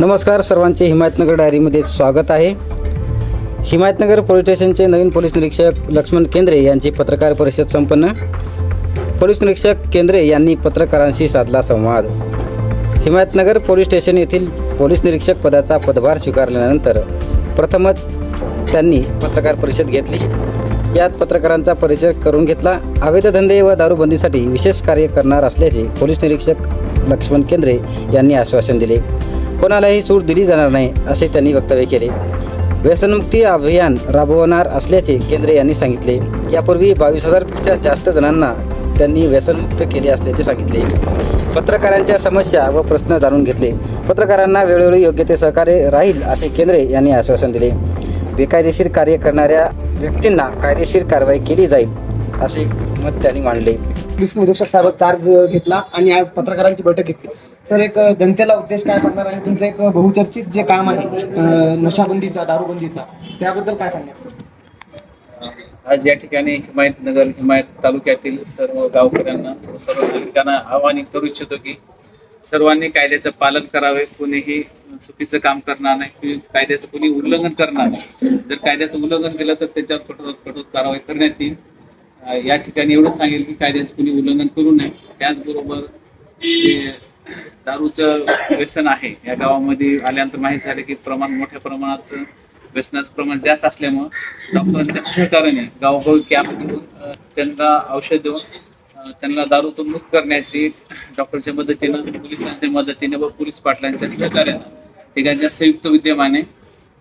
नमस्कार सर्वांचे हिमायतनगर डायरीमध्ये स्वागत आहे। हिमायतनगर पोलीस स्टेशनचे नवीन पोलीस निरीक्षक लक्ष्मण केंद्रे यांची पत्रकार परिषद संपन्न। पोलीस निरीक्षक केंद्रे यांनी पत्रकारांशी साधला संवाद। हिमायतनगर पोलीस स्टेशन येथील पोलीस निरीक्षक पदाचा पदभार स्वीकारल्यानंतर प्रथमच त्यांनी पत्रकार परिषद घेतली। यात पत्रकारांचा परिचय करून घेतला। अवैध धंदे व दारूबंदीसाठी विशेष कार्य करणार असल्याचे पोलीस निरीक्षक लक्ष्मण केंद्रे यांनी आश्वासन दिले। कोणालाही सूट दिली जाणार नाही असे त्यांनी वक्तव्य केले। व्यसनमुक्ती अभियान राबवणार असल्याचे केंद्रे यांनी सांगितले। यापूर्वी 22,000 पेक्षा जास्त जणांना त्यांनी व्यसनमुक्त केले असल्याचे सांगितले। पत्रकारांच्या समस्या व प्रश्न जाणून घेतले। पत्रकारांना वेळोवेळी योग्य ते सहकार्य राहील असे केंद्रे यांनी आश्वासन दिले। बेकायदेशीर कार्य करणाऱ्या व्यक्तींना कायदेशीर कारवाई केली जाईल असे मत त्यांनी मांडले। पोलीस निरीक्षक साहेब चार्ज घेतला आणि आज पत्रकारांची बैठक घेतली। सर, एक जनतेला उद्देश काय सांगणार आणि तुमचं एक बहुचर्चित जे काम आहे नशाबंदीचा, दारूबंदीचा, त्याबद्दल काय सांगणार सर? आज या ठिकाणी हिमायत तालुक्यातील सर्व गावकऱ्यांना, सर्व नागरिकांना आवाहन करू इच्छितो की सर्वांनी कायद्याचं पालन करावे। कोणीही चुकीचं काम करणार नाही, कायद्याचं कोणी उल्लंघन करणार नाही। जर कायद्याचं उल्लंघन केलं तर त्याच्यावर कठोर कारवाई करण्यात येईल। या ठिकाणी एवढं सांगेल की कायद्याचं कोणी उल्लंघन करू नये। त्याचबरोबर जे दारूचं व्यसन आहे या गावामध्ये आल्यानंतर माहीत झाले की मोठ्या प्रमाणात व्यसनाचं प्रमाण जास्त असल्यामुळे डॉक्टरांच्या सहकार्याने गावोगावी कॅम्प घेऊन त्यांना औषध देऊन त्यांना दारूतून मुक्त करण्याची डॉक्टरच्या मदतीनं, पोलिसांच्या मदतीने व पोलीस पाटलांच्या सहकार्यानं तिघांच्या संयुक्त विद्यमाने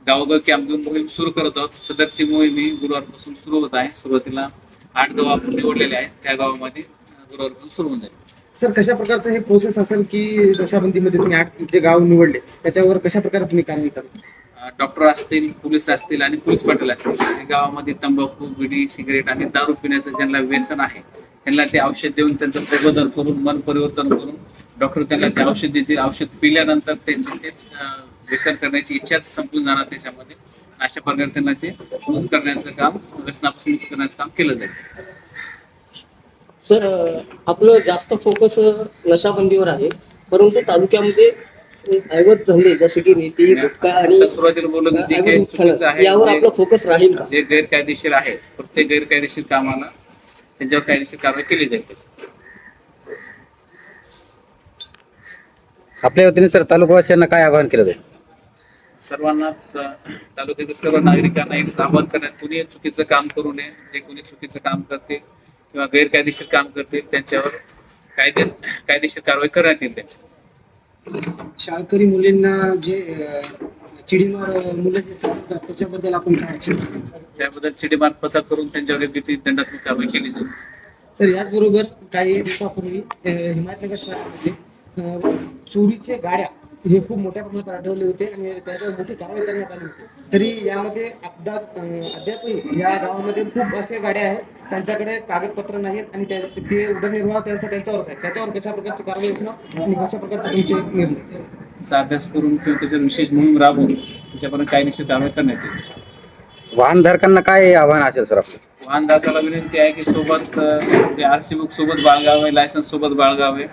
गावोगावी कॅम्प घेऊन मोहीम सुरू करत आहोत। सदरची मोहीम ही गुरुवारपासून सुरू होत आहे। सुरुवातीला 8 गाव आपण निवडलेले आहेत, त्या गावामध्ये गुरुवारपासून सुरू होऊन जाईल। सर, कशा प्रकारचं हे प्रोसेस असेल की नशाबंदीमध्ये तुम्ही 8 जे गाव निवडले त्याच्यावर कशा प्रकारे तुम्ही कारवाई करता? डॉक्टर असतील, पोलीस असतील आणि पोलीस पाटील असतील, गावामध्ये तंबाखू, बिडी, सिगरेट आणि दारू पिण्याचं ज्यांना व्यसन आहे त्यांना ते औषध देऊन त्यांचं प्रबोधन करून, मन परिवर्तन करून डॉक्टर त्यांना ते औषध देतील। औषध पिल्यानंतर त्यांचे ते व्यसन करण्याची इच्छाच संपून जाणार त्याच्यामध्ये। अशा प्रकारे त्यांना ते मुक्त करण्याचं काम, व्यसनापासून मुक्त करण्याचं काम केलं जाईल। सर, आपलं जास्त फोकस नशाबंदीवर आहे, परंतु तालुक्यामध्ये अवैध धंदे जसे की रेती, गुटखा आणि सुरुवातीला बोललो की जे काही चुकीचं आहे, यावर आपला फोकस राहील का? जे गैरकायदेशीर आहे, प्रत्येक गैरकायदेशीर कामाला त्यांच्यावर कायदेशीर कारवाई केली जाईल। आपल्या वतीने सर तालुकावासियांना काय आवाहन केलं जाईल? सर्वांना, तालुक्यातील सर्व नागरिकांना एक आवाहन करण्यात, कुणी चुकीचं काम करू नये। जे कोणी चुकीचं काम करते किंवा गैरकायदेशीर काम करते त्यांच्यावर कायदेशीर कारवाई करण्यात येईल। त्यांच्या शाळकरी मुलींना जे चिडीमार मुलं जे शिकवतात त्याच्याबद्दल आपण काय ऍक्शन घेणार? त्याबद्दल चिडीमार पथक करून त्यांच्यावर योग्य ती दंडात्मक कारवाई केली जाईल। सर, याचबरोबर काही दिवसापूर्वी हिमायतनगर शहरामध्ये चोरीचे गाड्या हे खूप मोठ्या प्रमाणात आढळले होते आणि त्याच्यावर मोठी कारवाई करण्यात आली होती। तरी यामध्ये अद्यापही या गावामध्ये खूप असे गाड्या आहेत त्यांच्याकडे कागदपत्र नाहीत आणि ते उदरनिर्वाह त्यांच्यावरच आहे। त्याच्यावर कशा प्रकारची कारवाई असणं आणि कशा प्रकारचे तुमचे निर्णय? त्याचा अभ्यास करून किंवा त्याच्यावर विशेष मोहीम राबवून त्याच्यापर्यंत कायदेशीर कारवाई करण्यात येईल। वाहनधारकांना काय आव्हान असेल सर आपलं? वाहनधारकाला विनंती आहे की सोबत जे RC बुक सोबत बाळगावे, लायसन्स सोबत बाळगावे।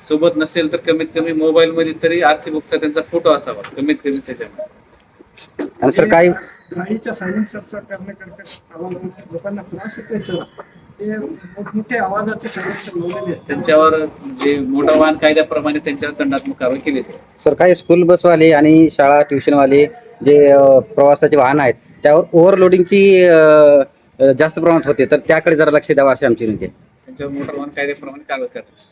सोबत नसेल तर कमीत कमी मोबाईल मध्ये तरी RC बुकचा त्यांचा फोटो असावा कमीत कमी त्याच्यामध्ये। आणि सर काय गाडीच्या सायलेन्सरचा करण्याकरता लोकांना त्रास होतोय सर, ते मोठमोठे आवाजाचे सायलेन्सर लावलेले आहेत, त्यांच्यावर जे मोटर वाहन कायद्याप्रमाणे त्यांच्यावर दंडात्मक कारवाई केली जाईल। सर, काही स्कूल बसवाले आणि शाळा ट्युशनवाले जे प्रवासाचे वाहन आहेत त्यावर ओव्हरलोडिंगची जास्त प्रमाणात होते, तर त्याकडे जरा लक्ष द्यावं अशी आमची विनंती आहे। त्यांच्यावर मोटर वाहन कायद्याप्रमाणे कारवाई करतात।